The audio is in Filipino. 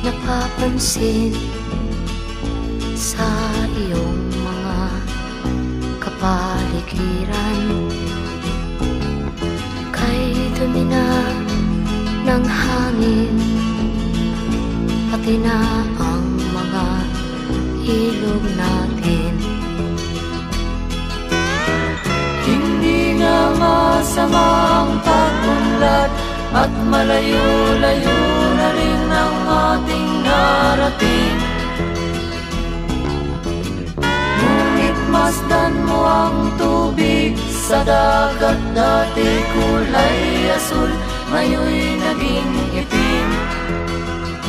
napapansin sa iyong mga kapaligiran. Kay dumi na ng hangin, pati na ang mga ilog natin. Hindi nga masamang pag-unlad at malayo-layo na rin ang ating narating. Ngunit masdan mo ang tubig sa dagat, dati kulay asul, ngayon'y naging itim.